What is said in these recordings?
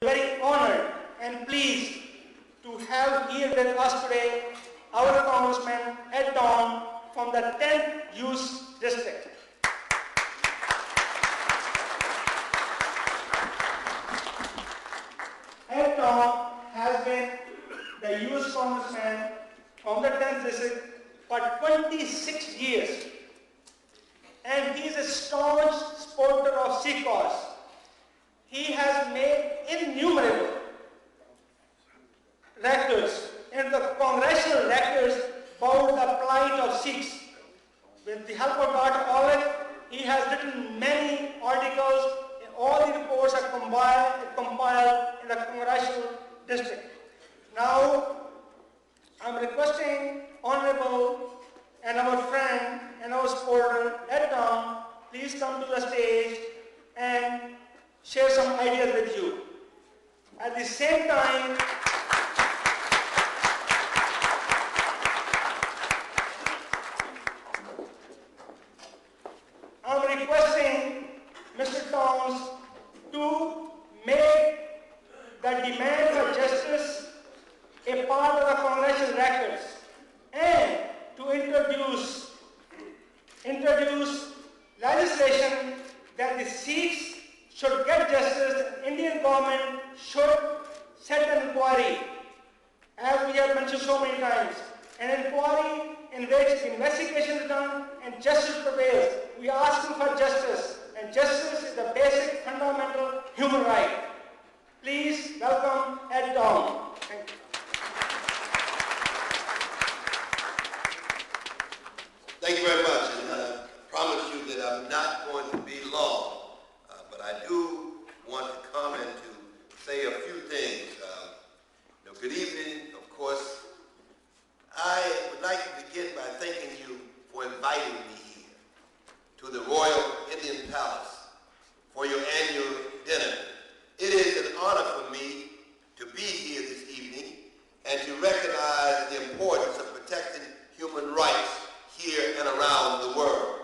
Very honored and pleased to have here with us today our Congressman Ed Don from the 10th Use District. Ed Don has been the Use Congressman from the 10th District for 26 years, and he is a staunch supporter of Sikh cause. He has made innumerable records in the congressional records about the plight of Sikhs. With the help of Dr. Olive, he has written many articles, and all the reports are compiled in the congressional district. Now, I'm requesting Honorable and our friend and our supporter, Ed Don, please come to the stage and share some ideas with you. At the same time, I'm requesting Mr. Towns to make the demand for justice a part of the congressional records and to introduce legislation that the Sikhs should get justice. The Indian government should set an inquiry, as we have mentioned so many times, an inquiry in which investigation is done and justice prevails. We are asking for justice, and justice is the basic fundamental human right. Please welcome Ed Don. Thank you. Thank you very much, and I promise you that I'm not going to be long, but I do want to come and to say a few things. Good evening, of course. I would like to begin by thanking you for inviting me here to the Royal Indian Palace for your annual dinner. It is an honor for me to be here this evening and to recognize the importance of protecting human rights here and around the world.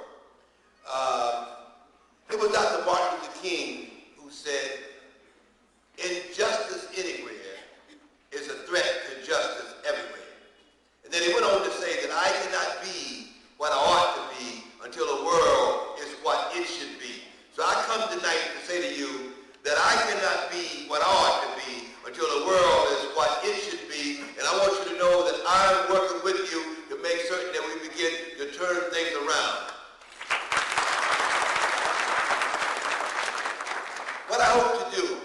It was Dr. Martin Luther King who said, "Injustice anywhere is a threat to justice everywhere." And then he went on to say that I cannot be what I ought to be until the world is what it should be. So I come tonight to say to you that I cannot be what I ought to be until the world is what it should be. And I want you to know that I'm working with you to make certain that we begin to turn things around. What I hope to do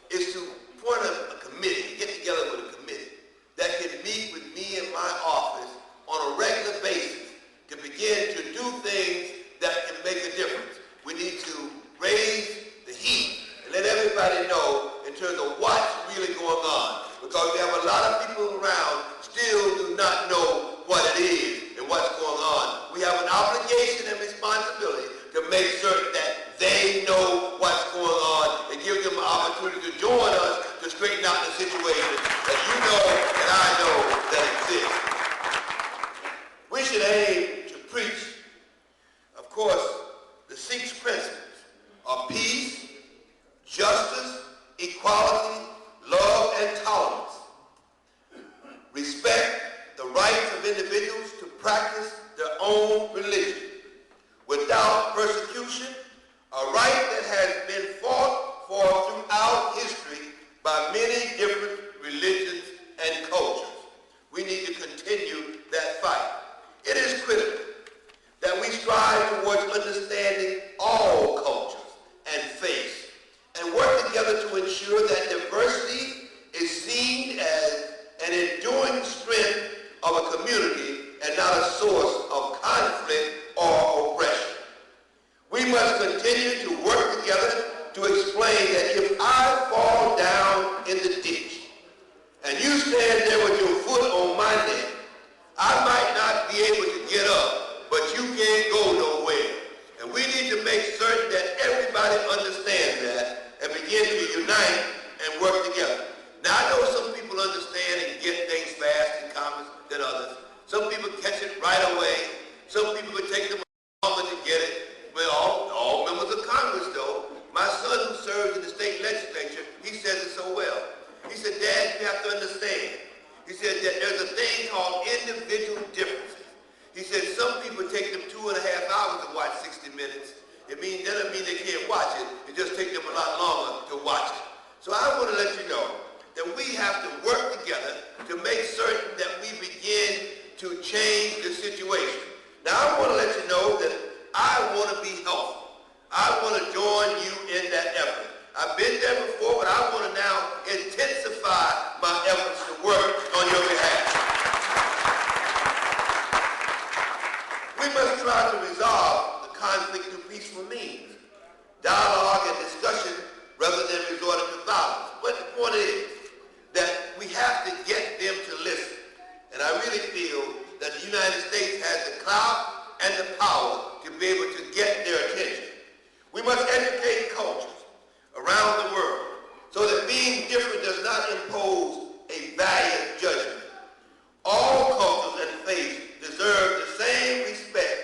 is to form a committee, get together with a committee that can meet with me in my office on a regular basis to begin to do things that can make a difference. We need to raise the heat and let everybody know in terms of what's really going on, because we have a lot of people around still do not know what it is and what's going on. We have an obligation and responsibility to make certain that they know what's going on and give them an opportunity to join us to straighten out the situation that you know and I know that exists. We should aim to preach, of course, the Sikhs principles of peace, justice, equality, love, and tolerance. Respect the rights of individuals to practice their own religion without persecution, a right that has been fought for throughout history by many different religions and cultures. We need to continue that fight. It is critical that we strive towards understanding all cultures and faiths and work together to ensure that diversity is seen as an enduring strength of a community and not a source of conflict or oppression. We must continue to work together to explain that if I fall down in the ditch and you stand there with your foot on my neck, I might not be able to get up, but you can't go nowhere. And we need to make certain that everybody understands that and begin to unite and work together. Now, I know some people understand and get things fast in Congress than others. Some people catch it right away. Some people would take them longer to get it. Well, all members of Congress, though, my son who serves in the state legislature, he says it so well. He said, Dad, you have to understand. He said that there's a thing called individual differences. He said some people take them 2.5 hours to watch 60 minutes. That doesn't mean they can't watch it. It just takes them a lot longer to watch it. So I want to let you know that we have to work together to make certain that we begin to change the situation. Now I want to let you know that I want to be helpful. I want to join you in that effort. I've been there before, but I want to now intensify my efforts to work on your behalf. We must try to resolve the conflict through peaceful means, dialogue and discussion rather than resorting to violence. But the point is that we have to get them to listen. And I really feel that the United States has the clout and the power to be able to get their attention. We must educate cultures around the world so that being different does not impose a biased judgment. All cultures and faiths deserve the same respect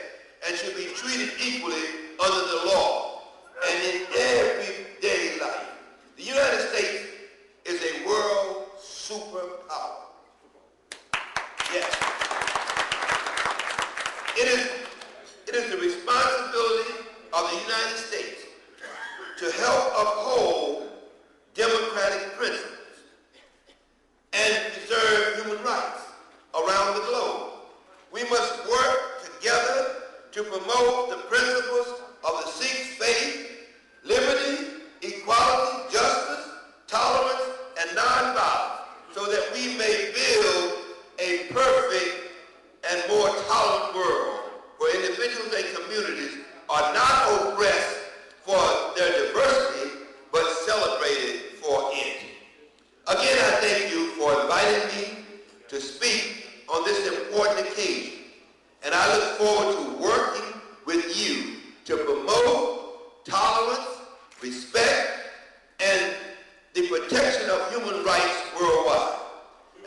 and should be treated equally under the law and in everyday life. The United States is a world superpower. Yes. It is the responsibility of the United States to help uphold democratic principles and preserve human rights around the globe. We must work together to promote the principles of the Sikh faith, liberty, equality, justice, tolerance, and nonviolence, so that we may build a perfect and more tolerant world where individuals and communities are not oppressed for their diversity, but celebrated for it. Again, I thank you for inviting me to speak on this important occasion, and I look forward to working with you to promote tolerance, respect, and the protection of human rights worldwide.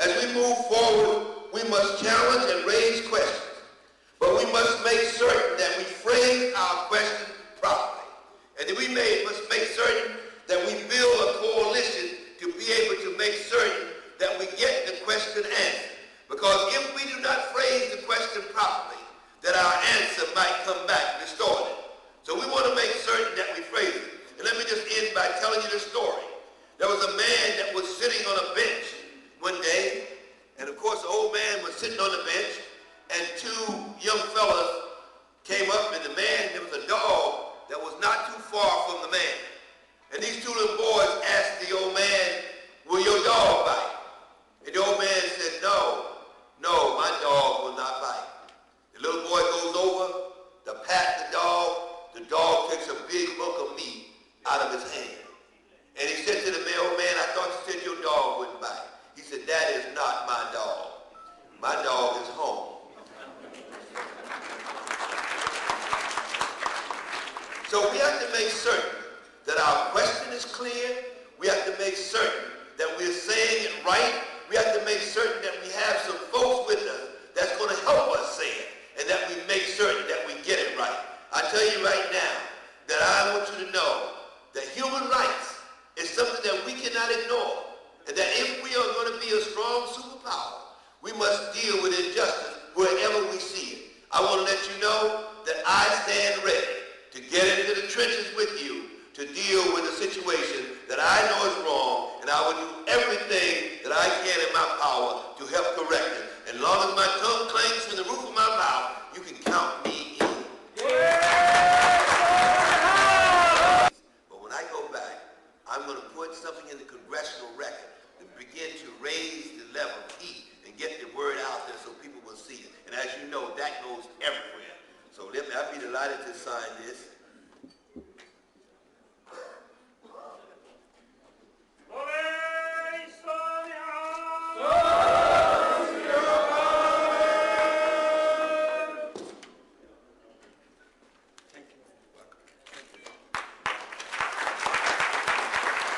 As we move forward, we must challenge and raise questions, but we must make certain that we frame our questions properly, and that we must make certain that we build a coalition to be able to make certain that we get the question answered. Because if we do not phrase the question properly, that our answer might come back distorted. So we want to make certain that we phrase it. And let me just end by telling you the story. There was a man that was sitting on a bench one day, and of course the old man was sitting on the bench, and two young fellas came up, and there was a dog that was not too far from the man. And these two little boys asked the old man, "Will your dog bite?" And the old man said, No, my dog will not bite." The little boy goes over to pat the dog takes a big hunk of meat out of his hand. And he said to the man, "Old man, I thought you said your dog wouldn't bite." He said, "That is not my dog. My dog is home." So we have to make certain that our question is clear. We have to make certain that we're saying it right. We have to make certain that we have some folks with us that's going to help us say it, and that we make certain that we get it right. I tell you right now that I want you to know that human rights is something that we cannot ignore, and that if we are going to be a strong superpower, we must deal with injustice wherever we see it. I want to let you know that I stand ready to get into the trenches with you to deal with a situation that I know is wrong, and I will do everything that I can in my power to help correct it. And as long as my tongue clings to the roof of my mouth, you can count me in. But when I go back, I'm going to put something in the congressional record to begin to raise the level of heat and get the word out there so people will see it. And as you know, that goes everywhere. So I'd be delighted to sign this.